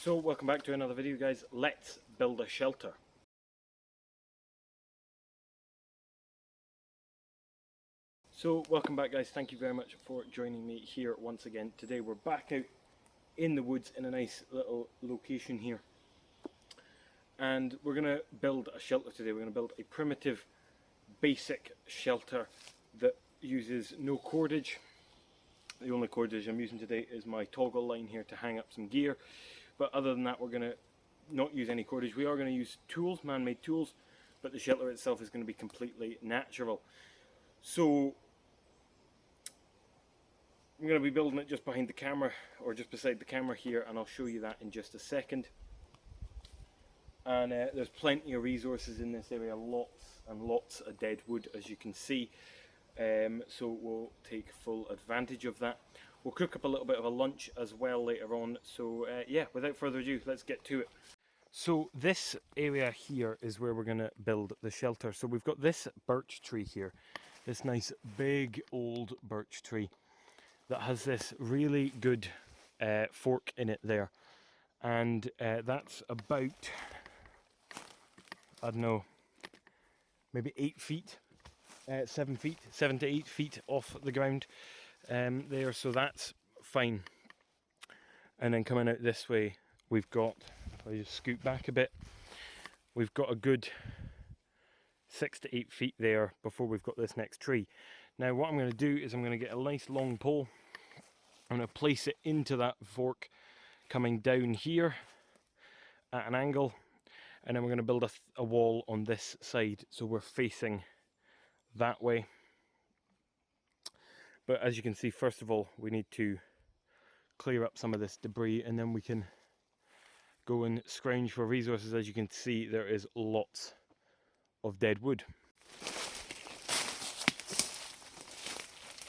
So welcome back to another video, guys. Let's build a shelter. So welcome back, guys. Thank you very much for joining me here once again. Today we're back out in the woods in a nice little location here, and we're going to build a shelter today. We're going to build a primitive basic shelter that uses no cordage. The only cordage I'm using today is my toggle line here to hang up some gear. But other than that, we're going to not use any cordage. We are going to use tools, man-made tools, but the shelter itself is going to be completely natural. So I'm going to be building it just behind the camera, or just beside the camera here, and I'll show you that in just a second. And there's plenty of resources in this area, lots and lots of dead wood, as you can see. So we'll take full advantage of that. We'll cook up a little bit of a lunch as well later on. So yeah, without further ado, let's get to it. So this area here is where we're going to build the shelter. So we've got this birch tree here, this nice big old birch tree that has this really good fork in it there. And that's about, I don't know, maybe 8 feet, 7 feet, 7 to 8 feet off the ground there, so that's fine. And then coming out this way, we've got, if I just scoot back a bit, we've got a good 6 to 8 feet there before we've got this next tree. Now what I'm going to do is I'm going to get a nice long pole. I'm going to place it into that fork coming down here at an angle, and then we're going to build a wall on this side so we're facing that way. But as you can see, first of all, we need to clear up some of this debris, and then we can go and scrounge for resources. As you can see, there is lots of dead wood.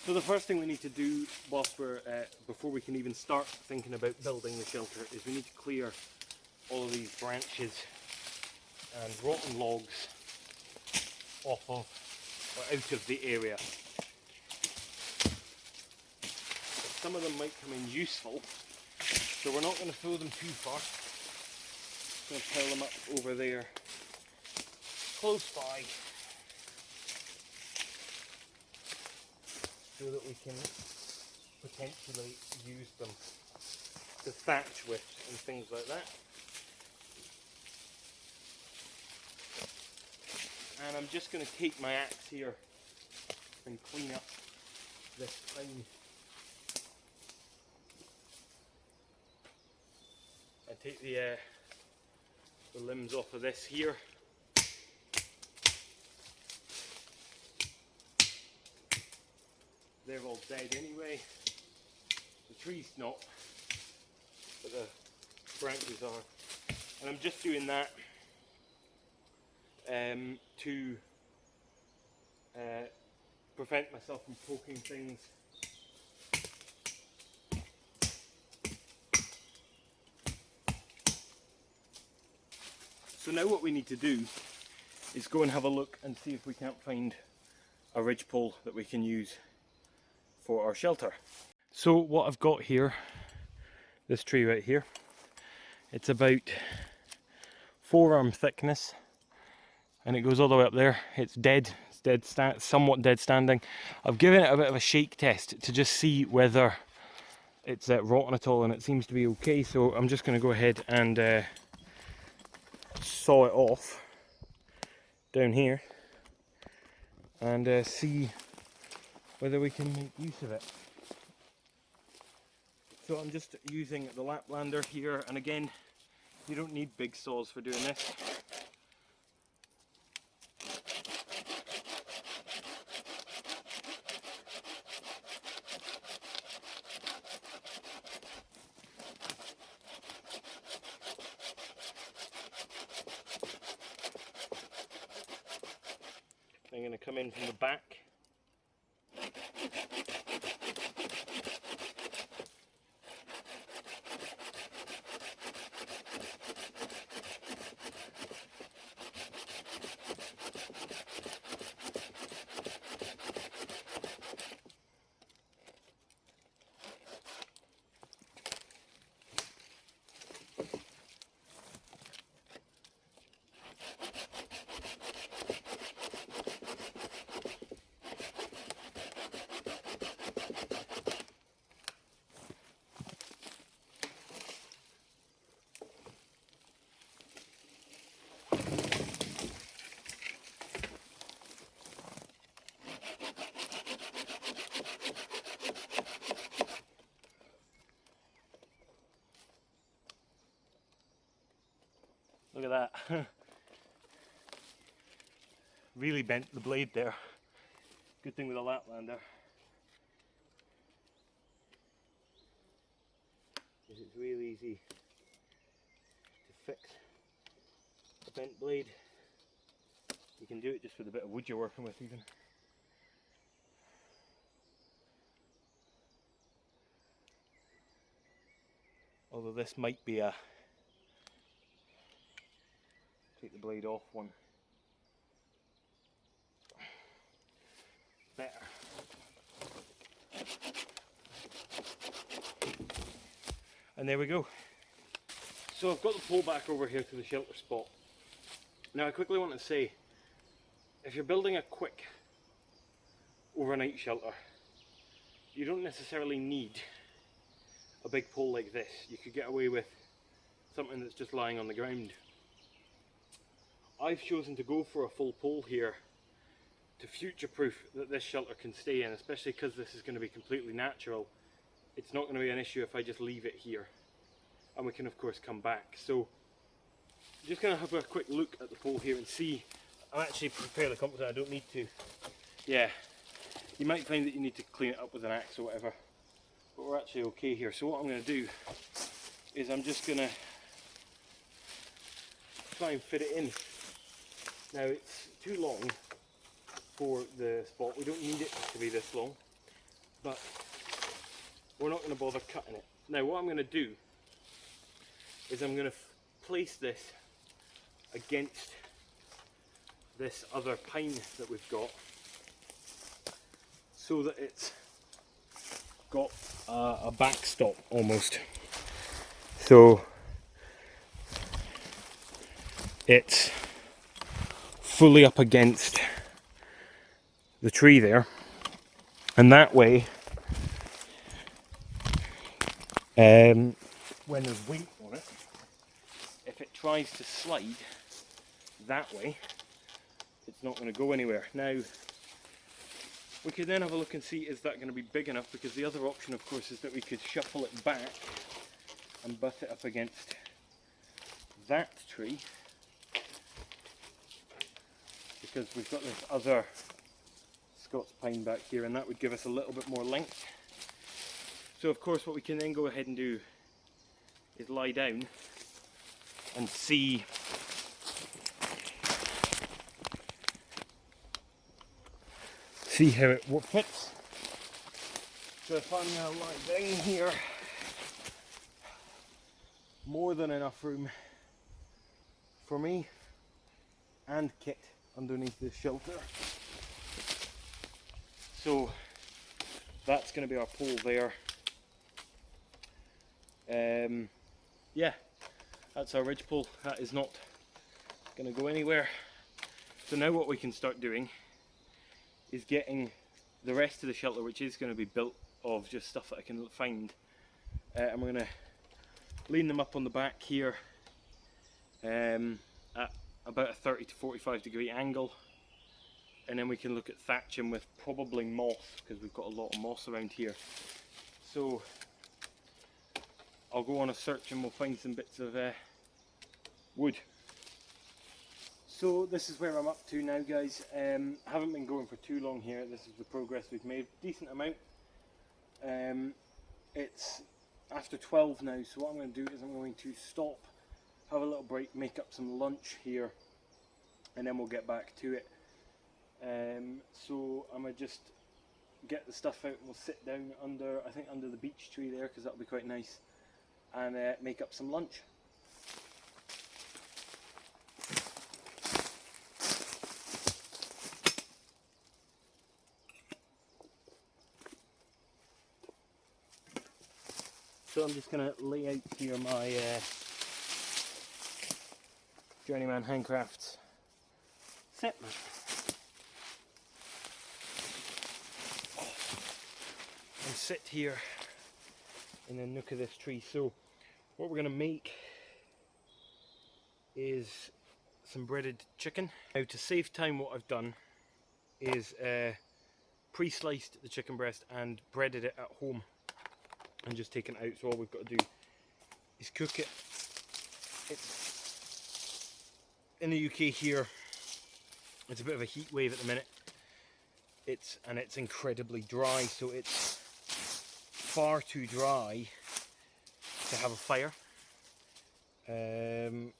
So the first thing we need to do whilst we're before we can even start thinking about building the shelter is we need to clear all of these branches and rotten logs off of or out of the area. Some of them might come in useful, so we're not going to throw them too far. Just going to pile them up over there, close by, so that we can potentially use them to thatch with and things like that. And I'm just going to take my axe here and clean up this pine. I take the limbs off of this here. They're all dead anyway. The tree's not, but the branches are. And I'm just doing that to prevent myself from poking things. So now what we need to do is go and have a look and see if we can't find a ridgepole that we can use for our shelter. So what I've got here, this tree right here, it's about forearm thickness, and it goes all the way up there. It's dead, somewhat dead standing. I've given it a bit of a shake test to just see whether it's rotten at all, and it seems to be okay. So I'm just going to go ahead and saw it off down here and see whether we can make use of it. So I'm just using the Laplander here, and again, you don't need big saws for doing this. I'm going to come in from the back. Look at that. Really bent the blade there. Good thing with a Laplander. It's really easy to fix a bent blade. You can do it just with a bit of wood you're working with even. Although this might be a take the blade off one. Better. And there we go. So I've got the pole back over here to the shelter spot. Now I quickly want to say, if you're building a quick overnight shelter, you don't necessarily need a big pole like this. You could get away with something that's just lying on the ground. I've chosen to go for a full pole here to future-proof that this shelter can stay in, especially because this is going to be completely natural. It's not going to be an issue if I just leave it here, and we can of course come back. So I'm just going to have a quick look at the pole here and see. I'm actually fairly confident I don't need to. Yeah, you might find that you need to clean it up with an axe or whatever, but we're actually okay here. So what I'm going to do is I'm just going to try and fit it in. Now it's too long for the spot. We don't need it to be this long, but we're not going to bother cutting it. Now what I'm going to do is I'm going to place this against this other pine that we've got, so that it's got a backstop almost. So it's fully up against the tree there, and that way when there's weight on it, if it tries to slide that way, it's not going to go anywhere. Now we could then have a look and see, is that going to be big enough, because the other option of course is that we could shuffle it back and butt it up against that tree, because we've got this other Scots pine back here, and that would give us a little bit more length. So of course what we can then go ahead and do is lie down and see how it fits. So if I'm now lying down here, more than enough room for me and Kit underneath this shelter. So that's going to be our pole there. Yeah, that's our ridge pole. That is not going to go anywhere. So now what we can start doing is getting the rest of the shelter, which is going to be built of just stuff that I can find, and we're going to lean them up on the back here at about a 30 to 45 degree angle, and then we can look at thatching with probably moss, because we've got a lot of moss around here. So I'll go on a search and we'll find some bits of wood. So this is where I'm up to now, guys. I haven't been going for too long here. This is the progress we've made, decent amount. It's after 12 now, so what I'm going to do is I'm going to stop, have a little break, make up some lunch here, and then we'll get back to it. So I'm going to just get the stuff out and we'll sit down under, I think under the beech tree there, because that'll be quite nice, and make up some lunch. So I'm just going to lay out here my Journeyman Handcrafts set mat. And sit here in the nook of this tree. So what we're going to make is some breaded chicken. Now to save time, what I've done is pre-sliced the chicken breast and breaded it at home and just taken it out. So all we've got to do is cook it. It's in the UK here, it's a bit of a heat wave at the minute. It's incredibly dry, so it's far too dry to have a fire. So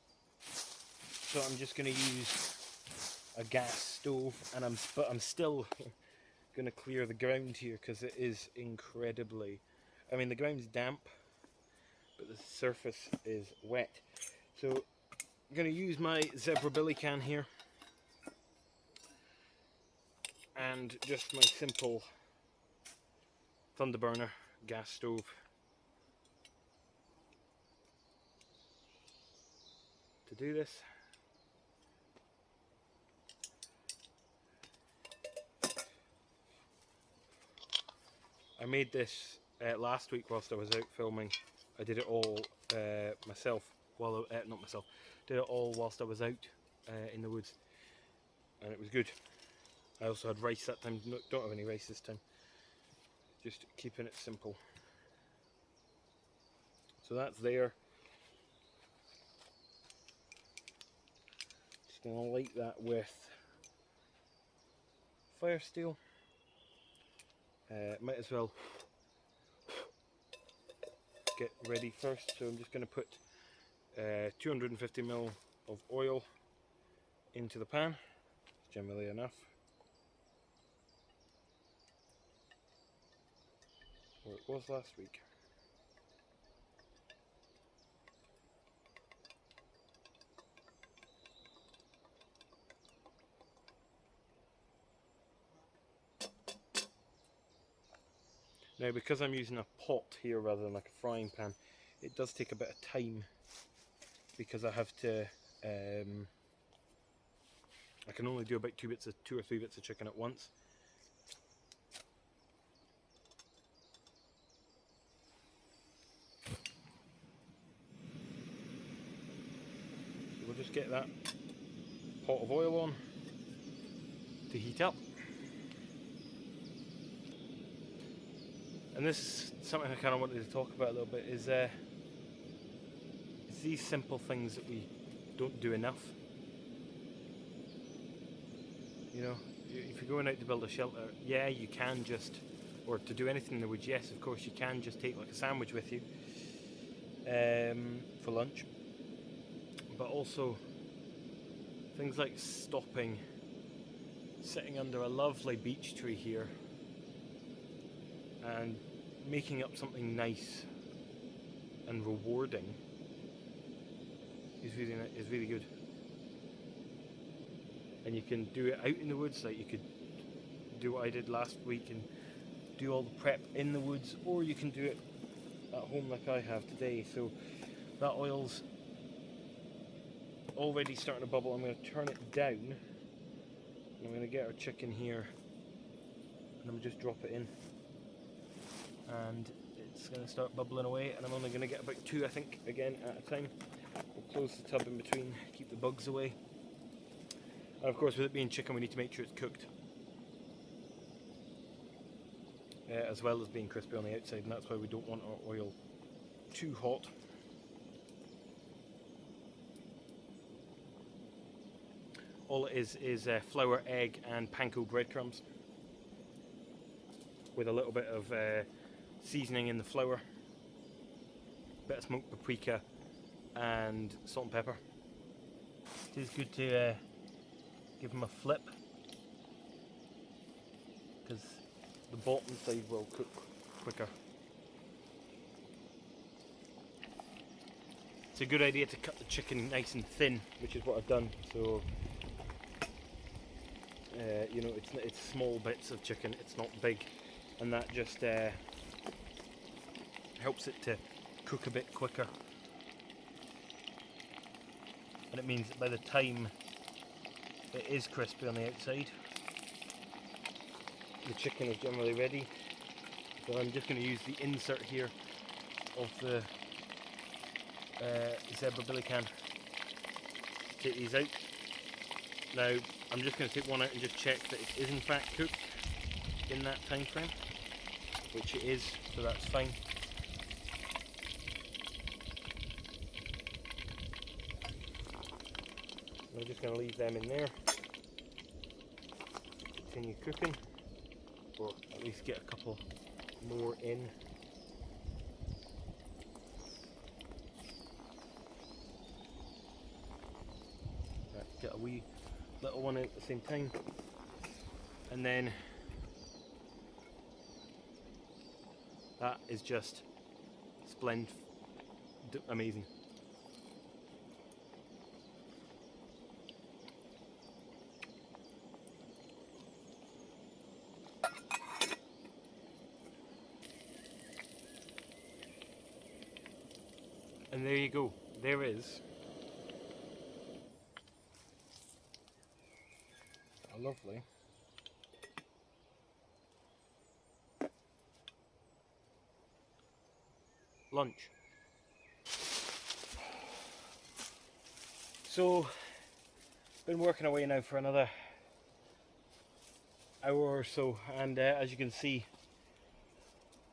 I'm just going to use a gas stove, and I'm still going to clear the ground here because it is incredibly. I mean, the ground's damp, but the surface is wet. So I'm going to use my zebra billy can here and just my simple Thunderburner gas stove. To do this. I made this last week whilst I was out filming. I did it all myself. Well, not myself. Did it all whilst I was out in the woods, and it was good. I also had rice that time. No, don't have any rice this time. Just keeping it simple. So that's there. Just gonna light that with fire steel. Might as well get ready first. So I'm just going to put 250 ml of oil into the pan. It's generally enough. Or it was last week. Now, because I'm using a pot here rather than like a frying pan, it does take a bit of time because I have to. I can only do about 2 or 3 bits of chicken at once. So we'll just get that pot of oil on to heat up. And this is something I kind of wanted to talk about a little bit, is these simple things that we don't do enough. You know, if you're going out to build a shelter, yeah, you can just, or to do anything in the woods, yes, of course, you can just take like a sandwich with you for lunch. But also, things like stopping, sitting under a lovely beech tree here, and making up something nice and rewarding is really good. And you can do it out in the woods, like you could do what I did last week and do all the prep in the woods, or you can do it at home like I have today. So that oil's already starting to bubble. I'm going to turn it down. I'm going to get our chicken here and I'm just drop it in. And it's going to start bubbling away, and I'm only going to get about 2, I think, again at a time. We'll close the tub in between, keep the bugs away. And of course, with it being chicken, we need to make sure it's cooked, as well as being crispy on the outside, and that's why we don't want our oil too hot. All it is flour, egg and panko breadcrumbs with a little bit of seasoning in the flour, a bit of smoked paprika and salt and pepper. It is good to give them a flip, because the bottom side will cook quicker. It's a good idea to cut the chicken nice and thin, which is what I've done. So you know, it's small bits of chicken, it's not big, and that just helps it to cook a bit quicker. And it means that by the time it is crispy on the outside, the chicken is generally ready. So I'm just going to use the insert here of the zebra billy can to take these out. Now I'm just going to take one out and just check that it is in fact cooked in that time frame, which it is, so that's fine. we're just going to leave them in there, continue cooking, or at least get a couple more in. Right, get a wee little one at the same time, and then that is just splendid, amazing. And there you go, there is a lovely lunch. So, been working away now for another hour or so, and as you can see,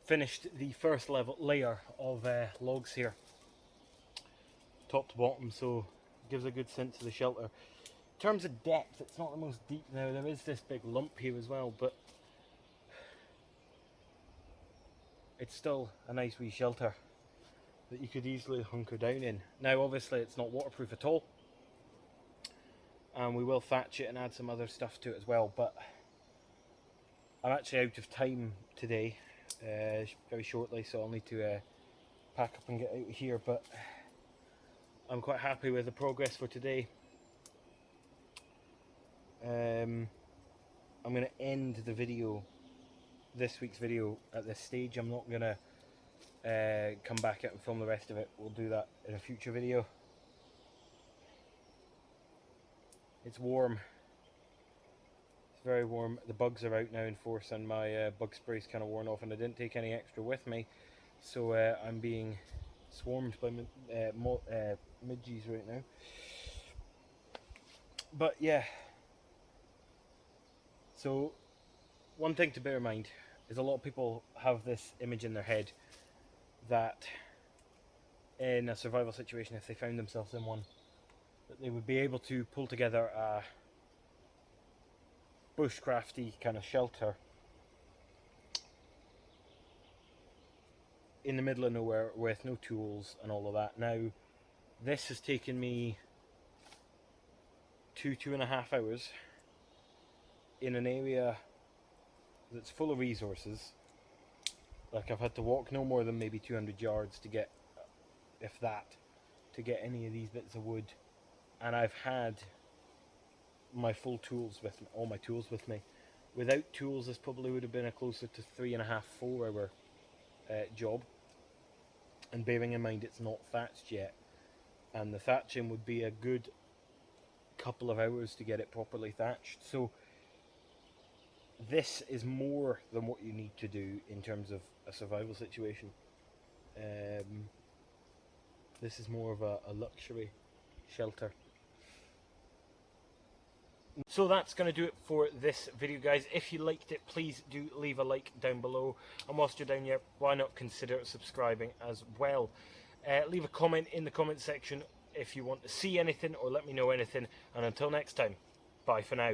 finished the first layer of logs here, top to bottom, so it gives a good sense of the shelter. In terms of depth, it's not the most deep now. There is this big lump here as well, but it's still a nice wee shelter that you could easily hunker down in. Now obviously it's not waterproof at all, and we will thatch it and add some other stuff to it as well, but I'm actually out of time today, very shortly, so I'll need to pack up and get out of here, but I'm quite happy with the progress for today. I'm going to end the video, this week's video, at this stage. I'm not going to come back out and film the rest of it. We'll do that in a future video. It's warm. It's very warm. The bugs are out now in force, and my bug spray's kind of worn off, and I didn't take any extra with me, so I'm being swarmed by midges right now. But yeah, so one thing to bear in mind is a lot of people have this image in their head that in a survival situation, if they found themselves in one, that they would be able to pull together a bushcrafty kind of shelter in the middle of nowhere with no tools and all of that. Now, this has taken me 2.5 hours in an area that's full of resources. Like, I've had to walk no more than maybe 200 yards to get, if that, to get any of these bits of wood, and I've had my full tools with me, all my tools with me. Without tools, this probably would have been a closer to 3.5-4 hour job, and bearing in mind it's not thatched yet, and the thatching would be a good couple of hours to get it properly thatched. So this is more than what you need to do in terms of a survival situation. This is more of a luxury shelter. So that's going to do it for this video, guys. If you liked it, please do leave a like down below, and whilst you're down here, why not consider subscribing as well. Leave a comment in the comment section if you want to see anything or let me know anything, and until next time, bye for now.